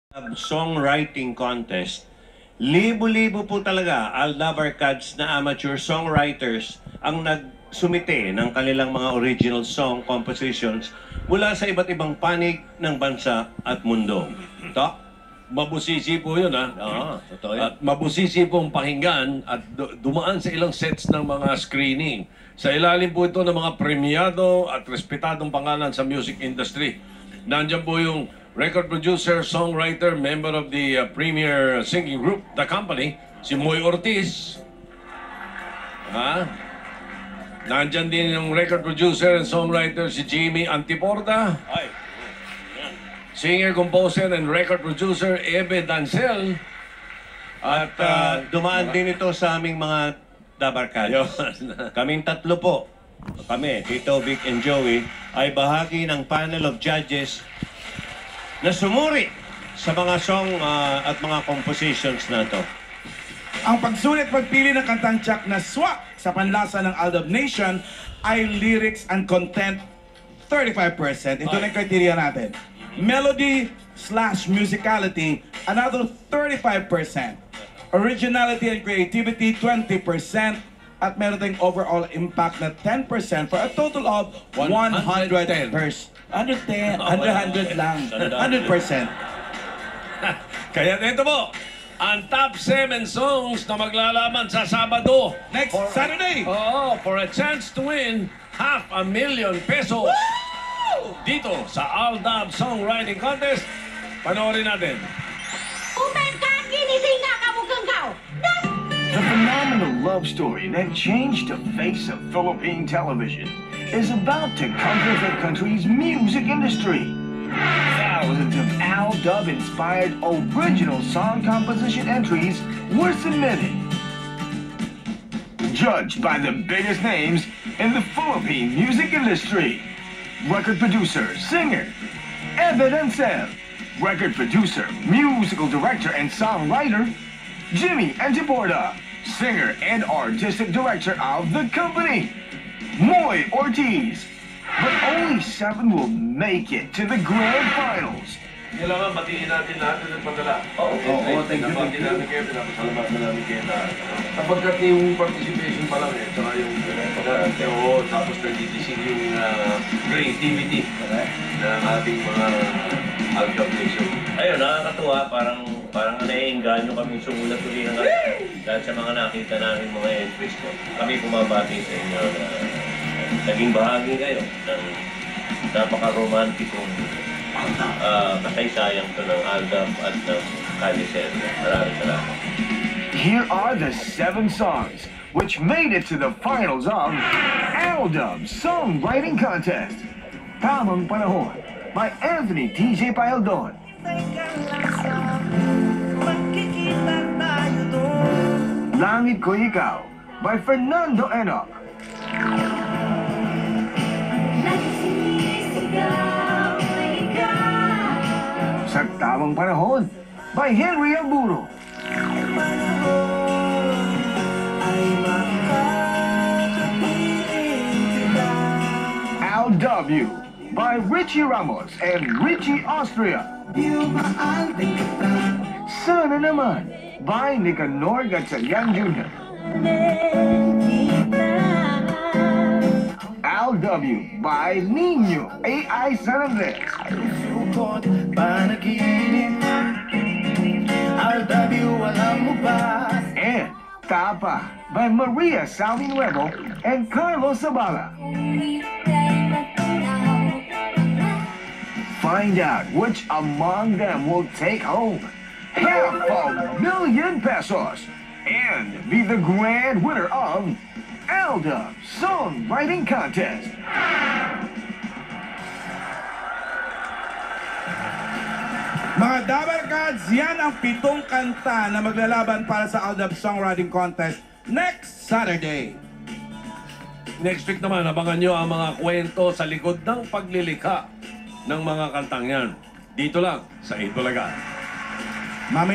Songwriting contest. Libo-libo po talaga Aldabarkads na amateur songwriters ang nagsumite ng kanilang mga original song compositions mula sa iba't ibang panig ng bansa at mundo. Ito? Mabusisi po yun, ha? Oo, totoo yan. At mabusisi pong pakinggan at dumaan sa ilang sets ng mga screening. Sa ilalim po ito ng mga premiado at respetadong pangalan sa music industry. Nandiyan po yung record producer, songwriter, member of the premier singing group, The Company, si Moy Ortiz. Ha? Nandiyan din yung record producer and songwriter, si Jimmy Antiporta. Ay. Singer, composer, and record producer, Ebe Dancel. At dumaan din ito sa aming mga Dabarkads. Kaming tatlo po, kami, Tito, Vic, and Joey, ay bahagi ng panel of judges na sumuri sa mga song at mga compositions na ito. Ang pagsulit pagpili ng kantang tiyak na swak sa panlasa ng Aldab Nation ay lyrics and content 35%. Ito na yung criteria natin. Melody/musicality, another 35%. Originality and creativity, 20%. At meron tayong overall impact na 10% for a total of 100%. 100 lang. 100%. Kaya ito po, ang top 7 songs na maglalaman sa Sabado. Next Saturday. Oo, for a chance to win ₱500,000 pesos. Dito sa Aldab Songwriting Contest. Panoorin natin. The phenomenal love story that changed the face of Philippine television is about to conquer the country's music industry. Thousands of Aldab-inspired original song composition entries were submitted. Judged by the biggest names in the Philippine music industry. Record producer, singer, Ebe Dancel. Record producer, musical director, and songwriter, Jimmy Antiporta. Singer and artistic director of The Company, Moy Ortiz. But only 7 will make it to the grand finals. Kailangan batiin natin lahat ng nagpadala. Thank you. Batiin namin kayo, pinapasalamat na namin kayo na kapagkat yung participation pa lang saka yung pagkateo, tapos nagtitising yung creativity ng ating mga Aldab Nation. Ayun, nakakatuwa, parang naiinganyo kami sumulat uli ng dahil sa mga nakita namin mga entries ko. Kami bumabati sa inyo na naging bahagi kayo ng napaka-romantikong kasaysayang ito ng Aldab at ng Caliceria. Maraming salamat. Here are the 7 songs which made it to the finals of Aldab Songwriting Contest. Tamang Panahon by Anthony TJ Paildon. Langit Ko Ikaw by Fernando Enoch. Sa Tamang Panahon by Henry Alburo. LW by Richie Ramos and Richie Austria. Sana Naman by Nicanor Gatchalian Jr. LW by Nino A.I. San Andres. And Tapa by Maria Salvinuevo and Carlos Zabala. Find out which among them will take home ₱500,000 pesos and be the grand winner of Aldab Songwriting Contest. Mga Dabarkads, yan ang 7 kanta na maglalaban para sa Aldab Songwriting Contest next Saturday. Next week naman, abangan nyo ang mga kwento sa likod ng paglilikha ng mga kantang yan. Dito lang sa Itbulaga.